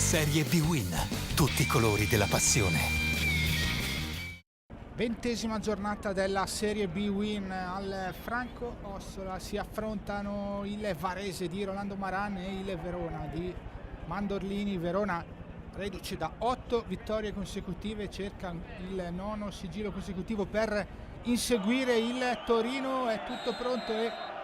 Serie B-Win. Tutti i colori della passione. 20ª giornata della Serie B-Win al Franco Ossola. Si affrontano il Varese di Rolando Maran e il Verona di Mandorlini. Verona reduce da 8 vittorie consecutive, cerca il 9° sigillo consecutivo per inseguire il Torino. È tutto pronto e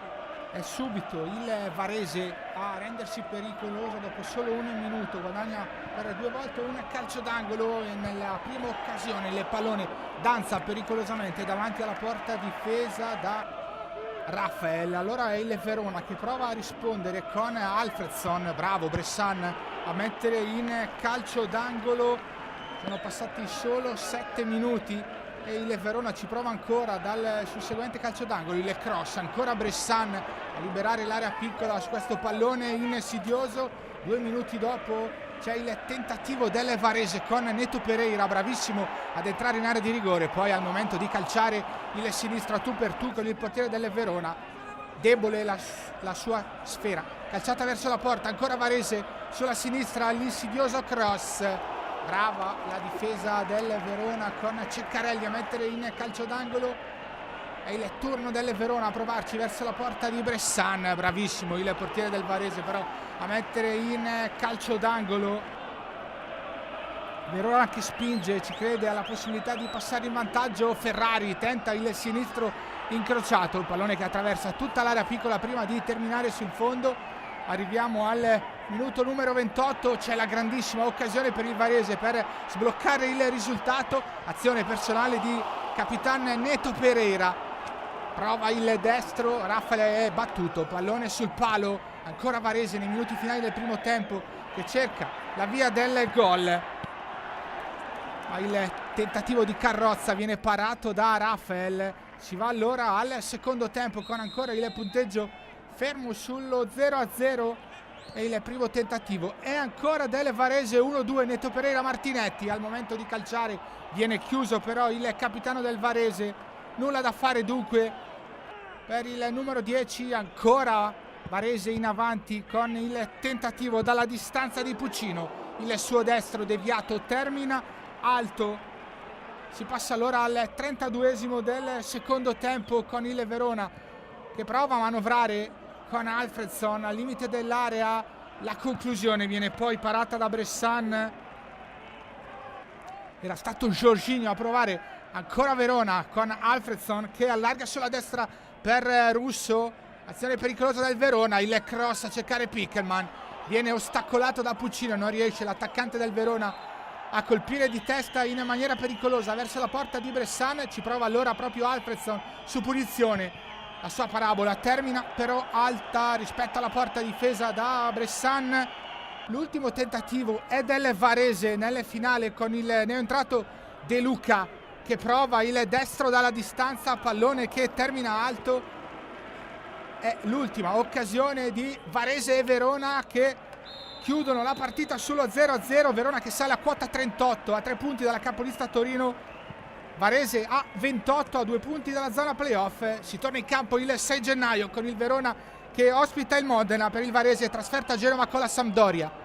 è subito il Varese a rendersi pericoloso dopo solo un minuto. Guadagna per 2 volte un calcio d'angolo e nella prima occasione il pallone danza pericolosamente davanti alla porta difesa da Rafael. Allora è il Verona che prova a rispondere con Alfredson. Bravo Bressan a mettere in calcio d'angolo. Sono passati solo 7 minuti e il Verona ci prova ancora dal susseguente calcio d'angolo. Il cross, ancora Bressan a liberare l'area piccola su questo pallone insidioso. 2 minuti dopo c'è il tentativo del Varese con Neto Pereira, bravissimo ad entrare in area di rigore. Poi al momento di calciare il sinistro a tu per tu con il portiere del Verona, debole la sua sfera, calciata verso la porta, ancora Varese sulla sinistra, l'insidioso cross. Brava la difesa del Verona con Ceccarelli a mettere in calcio d'angolo. È il turno del Verona a provarci verso la porta di Bressan. Bravissimo il portiere del Varese però a mettere in calcio d'angolo. Verona che spinge, ci crede alla possibilità di passare in vantaggio. Ferrari tenta il sinistro incrociato, il pallone che attraversa tutta l'area piccola prima di terminare sul fondo. Arriviamo al minuto numero 28, c'è la grandissima occasione per il Varese per sbloccare il risultato. Azione personale di Capitan Neto Pereira, prova il destro, Raffaele è battuto, pallone sul palo, ancora Varese nei minuti finali del primo tempo che cerca la via del gol. Ma il tentativo di carrozza viene parato da Rafael. Si va allora al secondo tempo con ancora il punteggio fermo sullo 0-0 e il primo tentativo è ancora del Varese. 1-2 Neto Pereira Martinetti, al momento di calciare viene chiuso però il capitano del Varese. Nulla da fare dunque per il numero 10, ancora Varese in avanti con il tentativo dalla distanza di Puccino. Il suo destro deviato termina alto. Si passa allora al 32esimo del secondo tempo con il Verona che prova a manovrare con Alfredson al limite dell'area. La conclusione viene poi parata da Bressan. Era stato Jorginho a provare, ancora Verona con Alfredson che allarga sulla destra per Russo. Azione pericolosa del Verona, il cross a cercare Pickelman, viene ostacolato da Puccino, non riesce l'attaccante del Verona a colpire di testa in maniera pericolosa verso la porta di Bressan. Ci prova allora proprio Alfredson su punizione. La sua parabola termina però alta rispetto alla porta difesa da Bressan. L'ultimo tentativo è del Varese nel finale con il neoentrato De Luca che prova il destro dalla distanza, pallone che termina alto. È l'ultima occasione di Varese e Verona che chiudono la partita sullo 0-0. Verona che sale a quota 38 a 3 punti dalla capolista Torino. Varese a 28 a 2 punti dalla zona playoff. Si torna in campo il 6 gennaio con il Verona che ospita il Modena. Per il Varese trasferta a Genova con la Sampdoria.